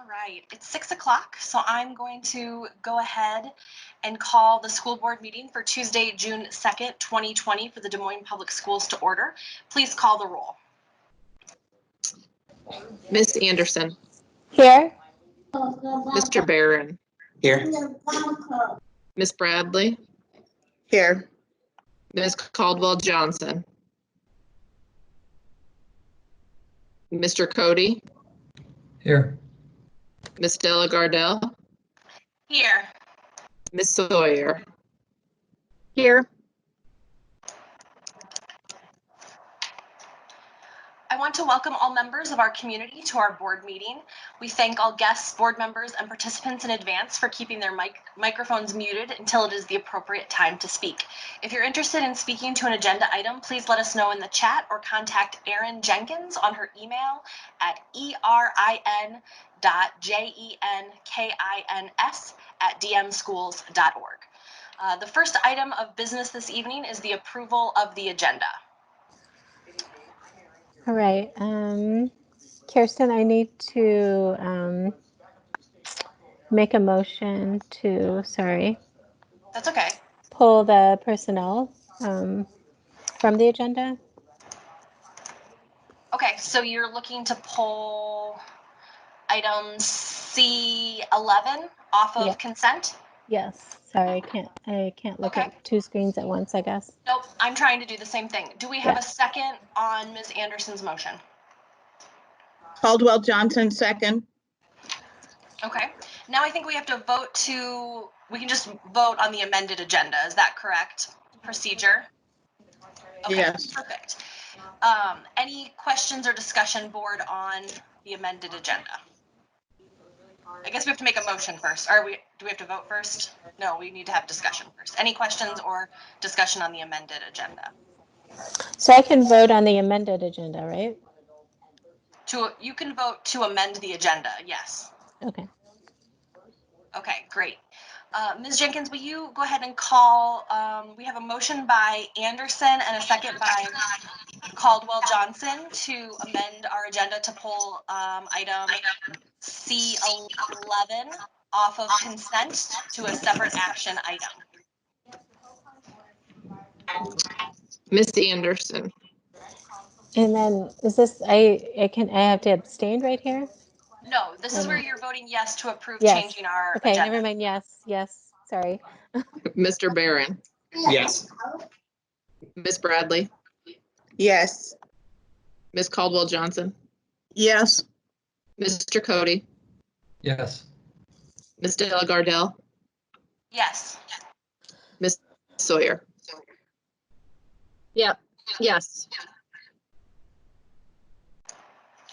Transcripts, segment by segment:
All right, it's 6 o'clock, so I'm going to go ahead and call the school board meeting for Tuesday, June 2nd, 2020 for the Des Moines Public Schools to order. Please call the roll. Miss Anderson. Here. Mr. Barron. Here. Miss Bradley. Here. Ms. Caldwell Johnson. Mr. Cody. Here. Miss Della Gardell. Here. Miss Sawyer. Here. I want to welcome all members of our community to our board meeting. We thank all guests, board members, and participants in advance for keeping their microphones muted until it is the appropriate time to speak. If you're interested in speaking to an agenda item, please let us know in the chat or contact Erin Jenkins on her email at erin.jenkins@dmschools.org. The first item of business this evening is the approval of the agenda. All right. Kirsten, I need to make a motion to, That's okay. pull the personnel from the agenda. Okay, so you're looking to pull item C11 off of Yeah. consent? Yes. Sorry, I can't look Okay. at two screens at once, I guess. Nope, I'm trying to do the same thing. Do we have Yeah. a second on Ms. Anderson's motion? Caldwell Johnson, second. Okay, now I think we have to vote we can just vote on the amended agenda. Is that correct? Procedure? Okay, Yes. perfect. Any questions or discussion, board, on the amended agenda? I guess we have to make a motion first. Do we have to vote first? No, we need to have discussion first. Any questions or discussion on the amended agenda? So I can vote on the amended agenda, right? You can vote to amend the agenda, yes. Okay. Okay, great. Ms. Jenkins, will you go ahead and call, we have a motion by Anderson and a second by Caldwell Johnson to amend our agenda to pull item C11 off of consent to a separate action item. Miss Anderson. And then is this, I have to abstain right here? No, this is where you're voting yes to approve Yes. changing our Okay, agenda. never mind. Yes. Sorry. Mr. Barron. Yes. Miss Bradley. Yes. Miss Caldwell Johnson. Yes. Mr. Cody. Yes. Miss Della Gardell. Yes. Miss Sawyer. Yep. Yes.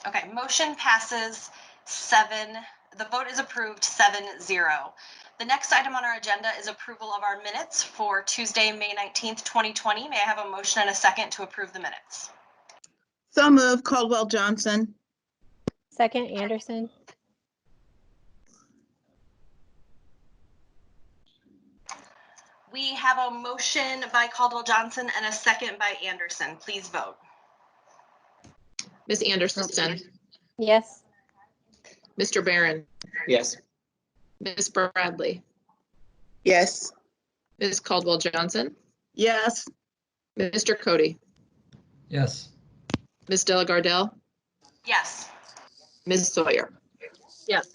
Okay, motion passes 7. The vote is approved 7-0. The next item on our agenda is approval of our minutes for Tuesday, May 19th, 2020. May I have a motion and a second to approve the minutes? So moved, Caldwell Johnson. Second, Anderson. We have a motion by Caldwell Johnson and a second by Anderson. Please vote. Miss Anderson. Yes. Mr. Barron. Yes. Miss Bradley. Yes. Miss Caldwell Johnson. Yes. Mr. Cody. Yes. Miss Della Gardell. Yes. Ms. Sawyer. Yes.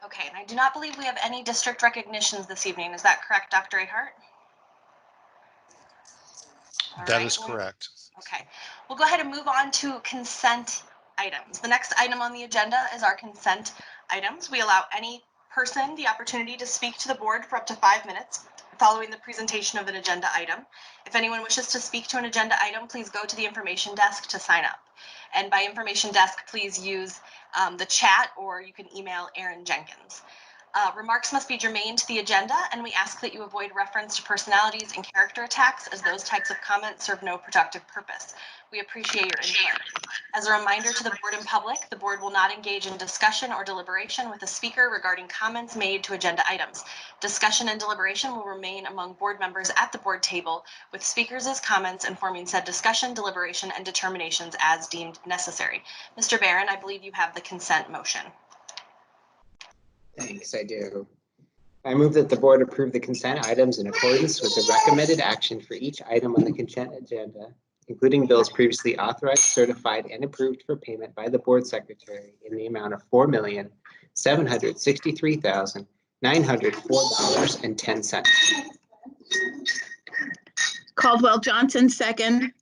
Okay, and I do not believe we have any district recognitions this evening. Is that correct, Dr. Ahart? That is correct. Okay, we'll go ahead and move on to consent items. The next item on the agenda is our consent items. We allow any person the opportunity to speak to the board for up to 5 minutes following the presentation of an agenda item. If anyone wishes to speak to an agenda item, please go to the information desk to sign up. And by information desk, please use the chat, or you can email Erin Jenkins. Remarks must be germane to the agenda, and we ask that you avoid reference to personalities and character attacks, as those types of comments serve no productive purpose. We appreciate your input. As a reminder to the board and public, the board will not engage in discussion or deliberation with a speaker regarding comments made to agenda items. Discussion and deliberation will remain among board members at the board table, with speakers' comments informing said discussion, deliberation, and determinations as deemed necessary. Mr. Barron, I believe you have the consent motion. Thanks, I do. I move that the board approve the consent items in accordance with the recommended action for each item on the consent agenda, including bills previously authorized, certified, and approved for payment by the board secretary in the amount of $4,763,904.10. Caldwell Johnson, second.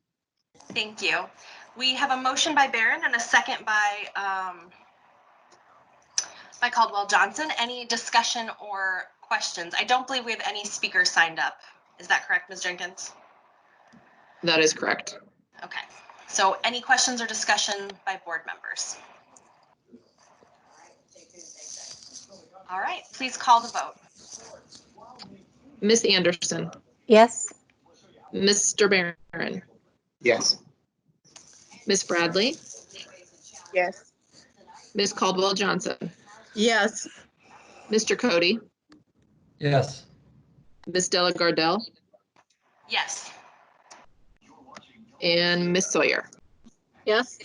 Thank you. We have a motion by Barron and a second by Caldwell Johnson. Any discussion or questions? I don't believe we have any speakers signed up. Is that correct, Ms. Jenkins? That is correct. Okay. So any questions or discussion by board members? All right, please call the vote. Ms. Anderson, Yes. Mr. Barron, Yes. Ms. Bradley, Yes. Ms. Caldwell Johnson, Yes. Mr. Cody, Yes. Ms. Delagardelle, Yes. and Ms. Sawyer. Yes.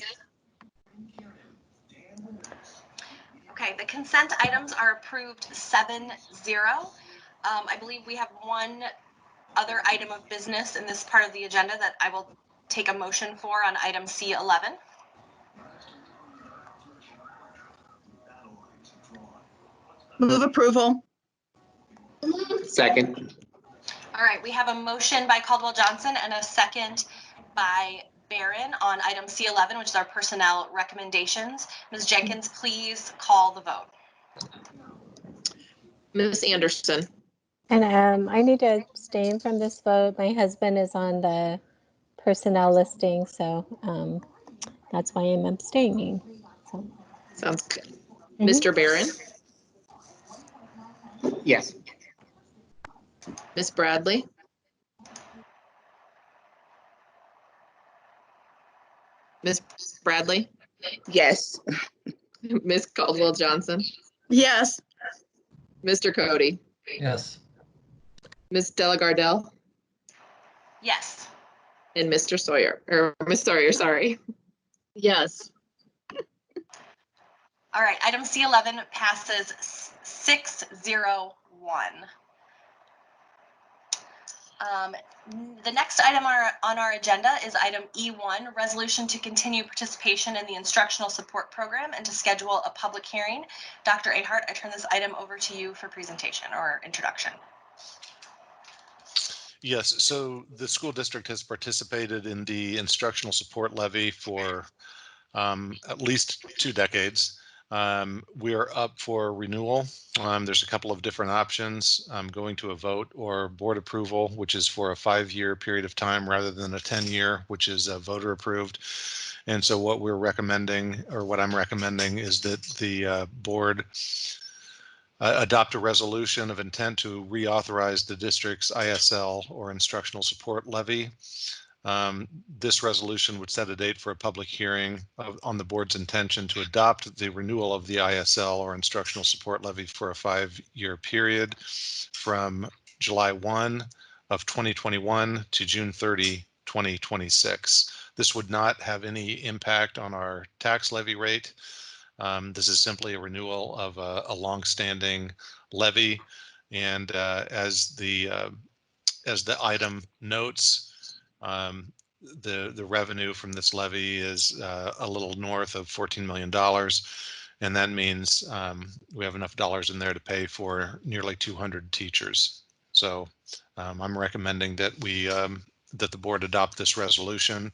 Okay, the consent items are approved 7-0. I believe we have one other item of business in this part of the agenda that I will take a motion for on item C11. Move approval. Second. All right, we have a motion by Caldwell Johnson and a second by Barron on item C11, which is our personnel recommendations. Ms. Jenkins, please call the vote. Ms. Anderson, And I need to abstain from this vote. My husband is on the personnel listing, so that's why I'm abstaining. So, sounds good. Mhm. Mr. Barron, Yes. Ms. Bradley, Ms. Bradley, Yes. Ms. Caldwell Johnson, Yes. Mr. Cody, Yes. Ms. Delagardelle, Yes. and Mr. Sawyer, or Ms. Sawyer, sorry. Yes. All right, item C11 passes 6-0-1. The next item on our agenda is item E1, resolution to continue participation in the instructional support program and to schedule a public hearing. Dr. Ahart, I turn this item over to you for presentation or introduction. Yes, so the school district has participated in the instructional support levy for at least 2 decades. We are up for renewal. There's a couple of different options, going to a vote or board approval, which is for a 5-year period of time rather than a 10-year, which is voter approved. And so what we're recommending, or what I'm recommending, is that the board adopt a resolution of intent to reauthorize the district's ISL or instructional support levy. This resolution would set a date for a public hearing on the board's intention to adopt the renewal of the ISL or instructional support levy for a 5-year period from July 1 of 2021 to June 30, 2026. This would not have any impact on our tax levy rate. This is simply a renewal of a longstanding levy, and as the item notes, the revenue from this levy is a little north of $14 million, and that means we have enough dollars in there to pay for nearly 200 teachers. So I'm recommending that that the board adopt this resolution,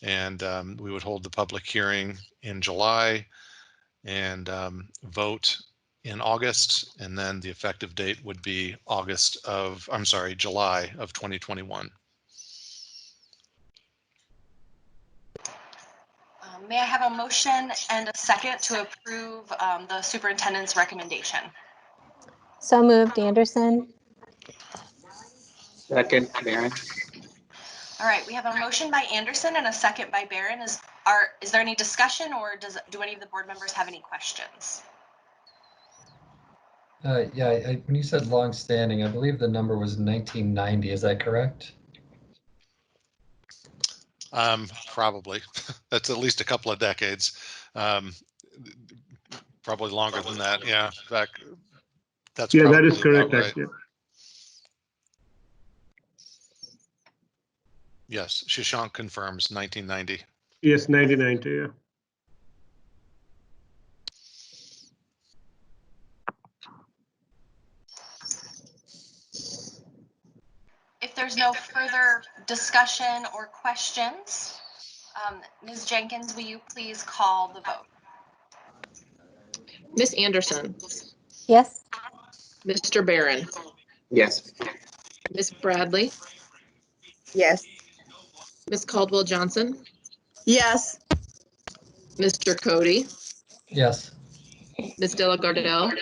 and we would hold the public hearing in July and vote in August, and then the effective date would be July of 2021. May I have a motion and a second to approve the superintendent's recommendation? So moved, Anderson. Second, Barron. All right, we have a motion by Anderson and a second by Barron. Is there any discussion, or do any of the board members have any questions? Yeah, when you said long-standing, I believe the number was 1990. Is that correct? Probably. That's at least a couple of decades. Probably longer than that. Yeah, back. That's Yeah, probably that is correct, about right. actually. Yes, Shashank confirms 1990. Yes, 1990, yeah. If there's no further discussion or questions, Ms. Jenkins, will you please call the vote? Miss Anderson, Yes. Mr. Barron, Yes. Miss Bradley, Yes. Miss Caldwell Johnson, Yes. Mr. Cody, Yes. Miss Della Gardell,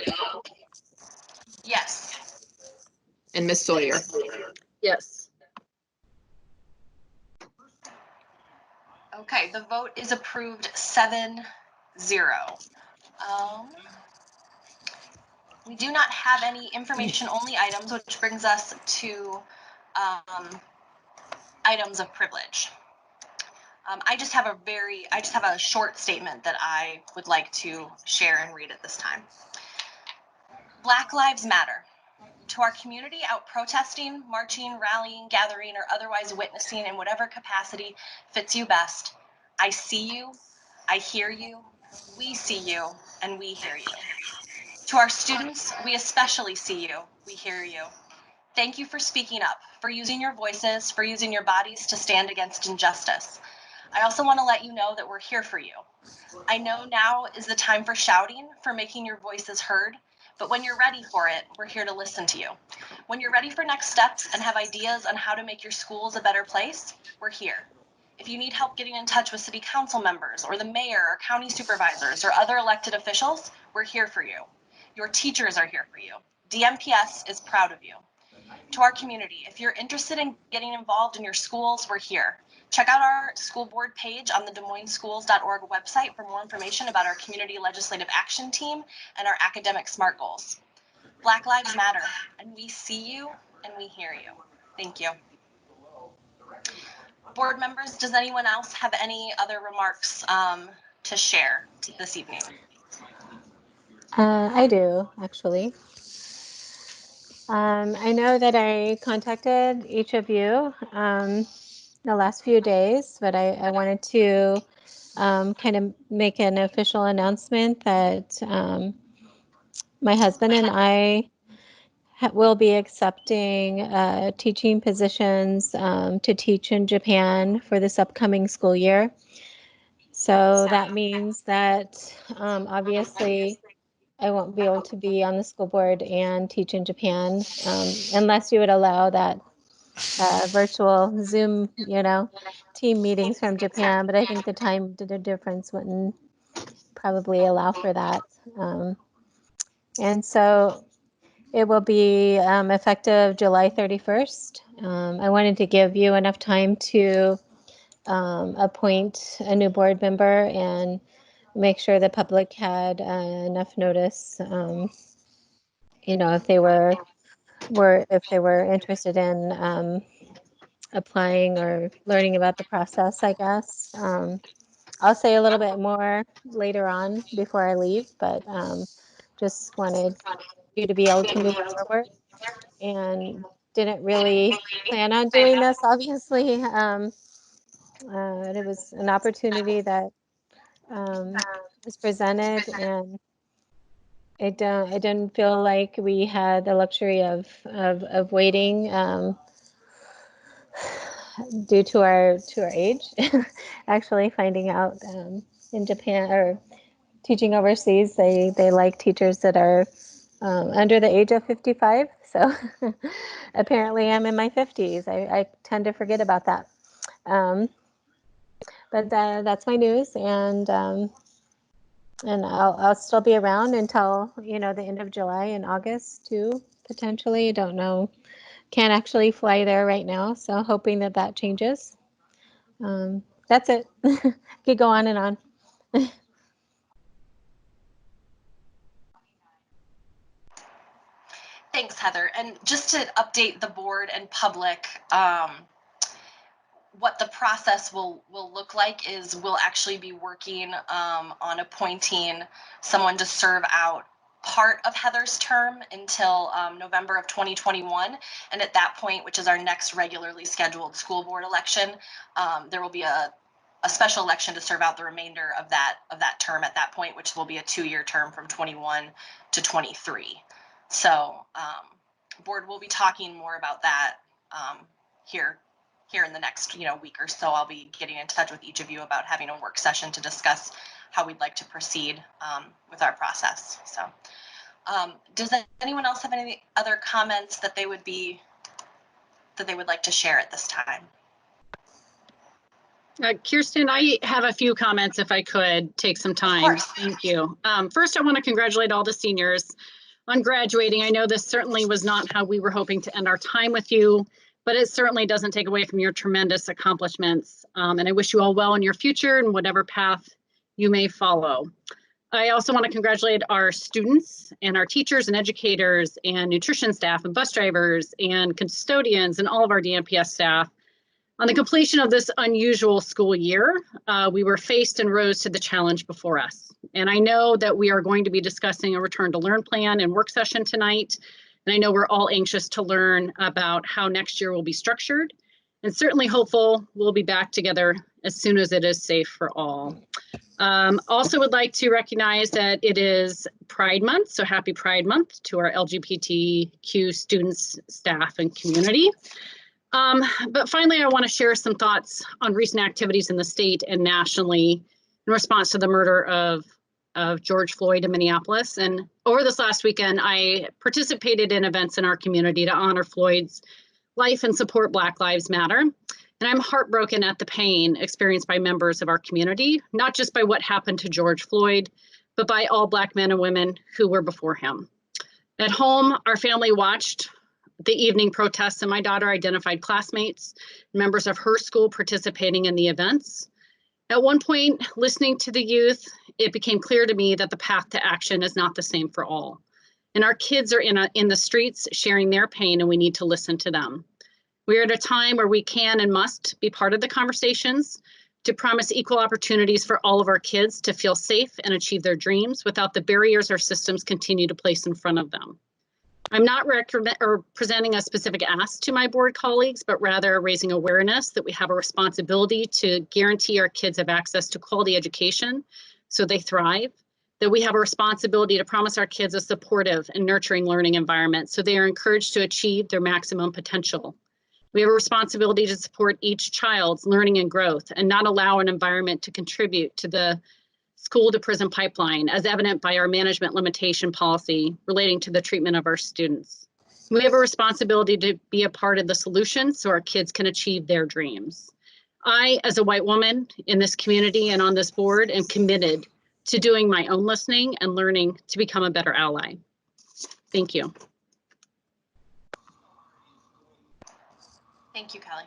Yes. and Miss Sawyer. Yes. Okay, the vote is approved 7-0. We do not have any information-only items, which brings us to items of privilege. I just have a short statement that I would like to share and read at this time. Black Lives Matter. To our community out protesting, marching, rallying, gathering, or otherwise witnessing in whatever capacity fits you best, I see you, I hear you, we see you, and we hear you. To our students, we especially see you, we hear you. Thank you for speaking up, for using your voices, for using your bodies to stand against injustice. I also want to let you know that we're here for you. I know now is the time for shouting, for making your voices heard, but when you're ready for it, we're here to listen to you. When you're ready for next steps and have ideas on how to make your schools a better place, we're here. If you need help getting in touch with city council members or the mayor or county supervisors or other elected officials, we're here for you. Your teachers are here for you. DMPS is proud of you. To our community, if you're interested in getting involved in your schools, we're here. Check out our school board page on the DesMoinesSchools.org website for more information about our Community Legislative Action Team and our academic SMART goals. Black Lives Matter, and we see you and we hear you. Thank you. Board members, does anyone else have any other remarks to share this evening? I do, actually. I know that I contacted each of you the last few days, but I wanted to kind of make an official announcement that my husband and I will be accepting teaching positions to teach in Japan for this upcoming school year. So that means that obviously I won't be able to be on the school board and teach in Japan unless you would allow that virtual Zoom, team meetings from Japan. But I think the time difference wouldn't probably allow for that. And so it will be effective July 31st. I wanted to give you enough time to appoint a new board member and make sure the public had enough notice. If they were interested in applying or learning about the process, I guess. I'll say a little bit more later on before I leave, but just wanted you to be able to move forward and didn't really plan on doing this, obviously. It was an opportunity that was presented, and I didn't feel like we had the luxury of waiting due to our age. Actually, finding out in Japan or teaching overseas, they like teachers that are under the age of 55. So apparently, I'm in my 50s. I tend to forget about that. But that's my news, and And I'll still be around until, you know, the end of July and August too, potentially. Don't know. Can't actually fly there right now, so hoping that that changes. That's it. Could go on and on. Thanks, Heather. And just to update the board and public, what the process will look like is we'll actually be working on appointing someone to serve out part of Heather's term until November of 2021. And at that point, which is our next regularly scheduled school board election, there will be a special election to serve out the remainder of that term at that point, which will be a 2-year term from 21 to 23. So board will be talking more about that here in the next week or so. I'll be getting in touch with each of you about having a work session to discuss how we'd like to proceed with our process. So does anyone else have any other comments that they would like to share at this time? Kirsten, I have a few comments if I could take some time. Thank you. First, I want to congratulate all the seniors on graduating. I know this certainly was not how we were hoping to end our time with you, but it certainly doesn't take away from your tremendous accomplishments. And I wish you all well in your future and whatever path you may follow. I also want to congratulate our students and our teachers and educators and nutrition staff and bus drivers and custodians and all of our DMPS staff on the completion of this unusual school year. We were faced and rose to the challenge before us. And I know that we are going to be discussing a return to learn plan and work session tonight. And I know we're all anxious to learn about how next year will be structured, and certainly hopeful we'll be back together as soon as it is safe for all. Also would like to recognize that it is Pride Month, so happy Pride Month to our LGBTQ students, staff, and community. But finally, I want to share some thoughts on recent activities in the state and nationally in response to the murder of George Floyd in Minneapolis. And over this last weekend, I participated in events in our community to honor Floyd's life and support Black Lives Matter. And I'm heartbroken at the pain experienced by members of our community, not just by what happened to George Floyd, but by all Black men and women who were before him. At home, our family watched the evening protests, and my daughter identified classmates, members of her school participating in the events. At one point, listening to the youth, it became clear to me that the path to action is not the same for all. And our kids are in the streets sharing their pain, and we need to listen to them. We are at a time where we can and must be part of the conversations to promise equal opportunities for all of our kids to feel safe and achieve their dreams without the barriers our systems continue to place in front of them. I'm not presenting a specific ask to my board colleagues, but rather raising awareness that we have a responsibility to guarantee our kids have access to quality education so they thrive, that we have a responsibility to promise our kids a supportive and nurturing learning environment so they are encouraged to achieve their maximum potential. We have a responsibility to support each child's learning and growth and not allow an environment to contribute to the school to prison pipeline, as evident by our management limitation policy relating to the treatment of our students. We have a responsibility to be a part of the solution so our kids can achieve their dreams. I, as a white woman in this community and on this board, am committed to doing my own listening and learning to become a better ally. Thank you. Thank you, Kelly.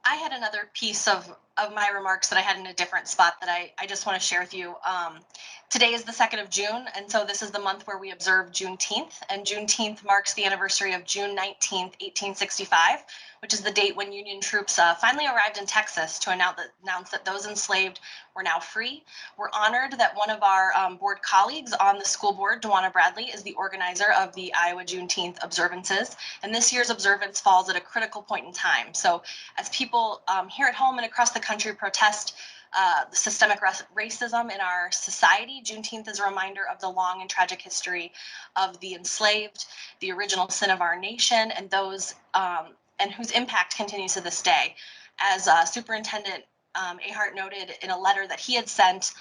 I had another piece of my remarks that I had in a different spot that I just want to share with you. Today is the 2nd of June, and so this is the month where we observe Juneteenth, and Juneteenth marks the anniversary of June 19th, 1865, which is the date when Union troops finally arrived in Texas to announce that those enslaved were now free. We're honored that one of our board colleagues on the school board, Dewana Bradley, is the organizer of the Iowa Juneteenth observances, and this year's observance falls at a critical point in time. So as people here at home and across the country protest the systemic racism in our society, Juneteenth is a reminder of the long and tragic history of the enslaved, the original sin of our nation, and those and whose impact continues to this day. As Superintendent Ahart noted in a letter that he had sent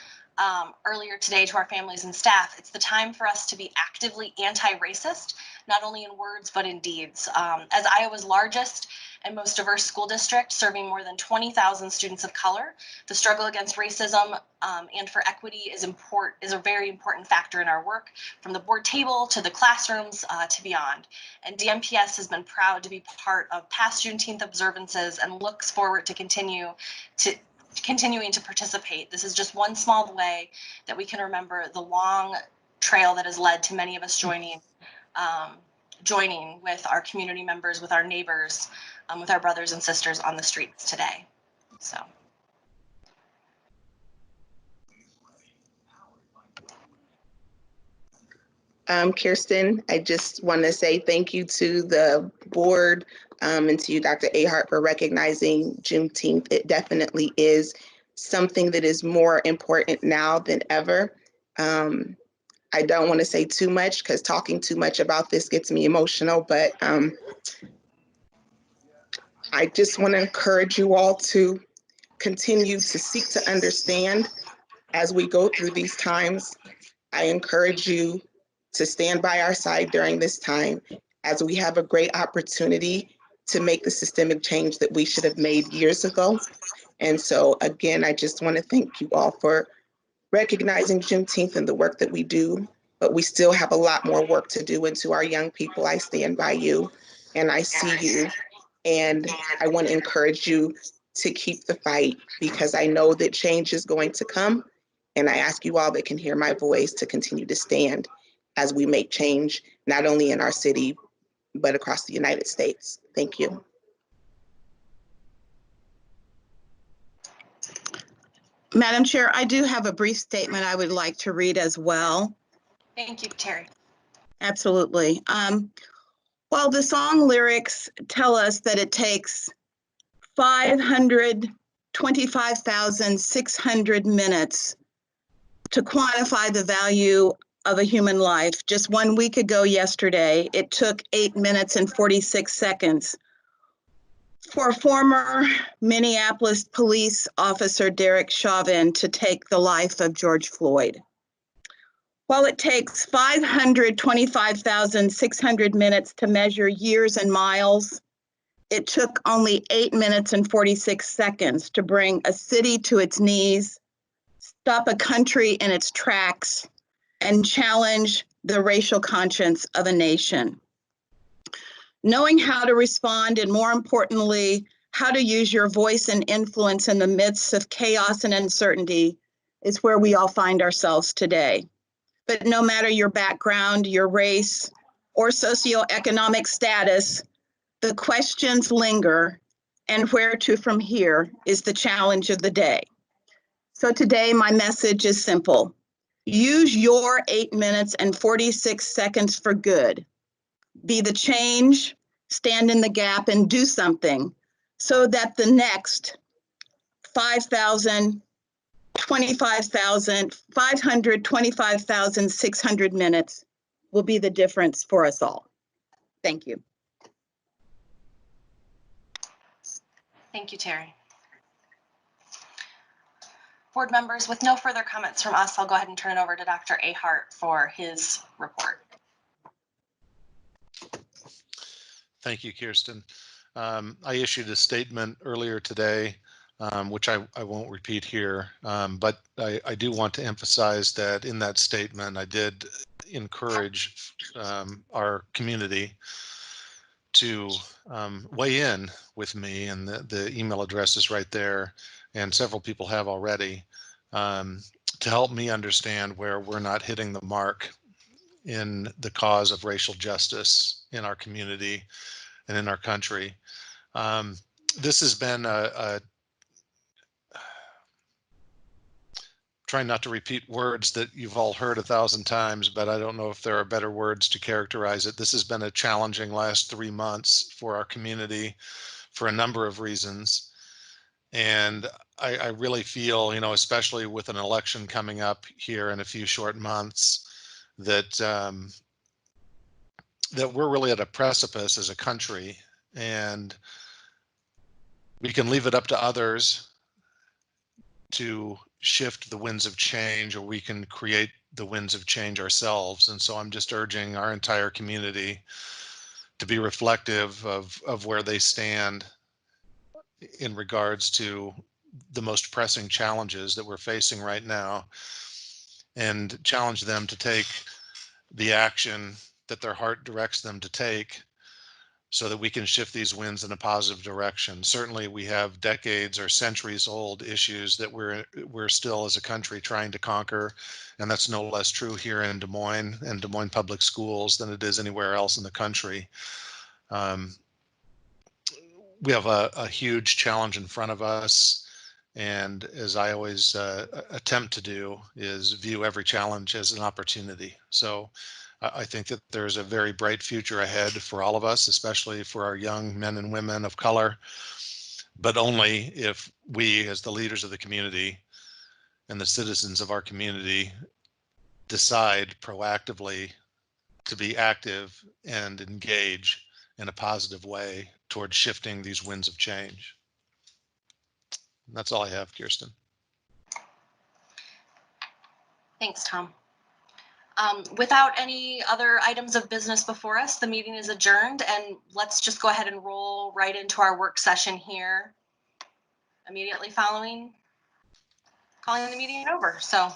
earlier today to our families and staff, it's the time for us to be actively anti-racist, not only in words, but in deeds. As Iowa's largest and most diverse school district, serving more than 20,000 students of color. The struggle against racism and for equity is a very important factor in our work, from the board table to the classrooms to beyond. And DMPS has been proud to be part of past Juneteenth observances and looks forward to continuing to participate. This is just one small way that we can remember the long trail that has led to many of us joining with our community members, with our neighbors, with our brothers and sisters on the streets today. So. Kirsten, I just want to say thank you to the board and to you, Dr. Ahart, for recognizing Juneteenth. It definitely is something that is more important now than ever. I don't want to say too much because talking too much about this gets me emotional, but I just want to encourage you all to continue to seek to understand as we go through these times. I encourage you to stand by our side during this time, as we have a great opportunity to make the systemic change that we should have made years ago. And so again, I just want to thank you all for recognizing Juneteenth and the work that we do, but we still have a lot more work to do. And to our young people, I stand by you and I see you. And I want to encourage you to keep the fight, because I know that change is going to come. And I ask you all that can hear my voice to continue to stand as we make change, not only in our city, but across the United States. Thank you. Madam Chair, I do have a brief statement I would like to read as well. Thank you, Terry. Absolutely. While the song lyrics tell us that it takes 525,600 minutes to quantify the value of a human life, just 1 week ago yesterday, it took 8 minutes and 46 seconds for former Minneapolis police officer Derek Chauvin to take the life of George Floyd. While it takes 525,600 minutes to measure years and miles, it took only 8 minutes and 46 seconds to bring a city to its knees, stop a country in its tracks, and challenge the racial conscience of a nation. Knowing how to respond, and more importantly, how to use your voice and influence in the midst of chaos and uncertainty is where we all find ourselves today. But no matter your background, your race, or socioeconomic status, the questions linger, and where to from here is the challenge of the day. So today, my message is simple. Use your 8 minutes and 46 seconds for good. Be the change, stand in the gap, and do something so that the next 525,600 minutes will be the difference for us all. Thank you. Thank you, Terry. Board members, with no further comments from us, I'll go ahead and turn it over to Dr. Ahart for his report. Thank you, Kirsten. I issued a statement earlier today, which I won't repeat here, but I do want to emphasize that in that statement, I did encourage our community to weigh in with me, and the email address is right there, and several people have already, to help me understand where we're not hitting the mark in the cause of racial justice in our community and in our country. This has been trying not to repeat words that you've all heard 1,000 times, but I don't know if there are better words to characterize it. This has been a challenging last 3 months for our community for a number of reasons. And I really feel, especially with an election coming up here in a few short months, that that we're really at a precipice as a country, and we can leave it up to others to shift the winds of change, or we can create the winds of change ourselves. And so I'm just urging our entire community to be reflective of where they stand in regards to the most pressing challenges that we're facing right now, and challenge them to take the action that their heart directs them to take so that we can shift these winds in a positive direction. Certainly we have decades or centuries old issues that we're still as a country trying to conquer, and that's no less true here in Des Moines and Des Moines Public Schools than it is anywhere else in the country. We have a huge challenge in front of us, and as I always attempt to do, is view every challenge as an opportunity. So I think that there's a very bright future ahead for all of us, especially for our young men and women of color, but only if we, as the leaders of the community and the citizens of our community, decide proactively to be active and engage in a positive way towards shifting these winds of change. And that's all I have, Kirsten. Thanks, Tom. Without any other items of business before us, the meeting is adjourned, and let's just go ahead and roll right into our work session here immediately following calling the meeting over. So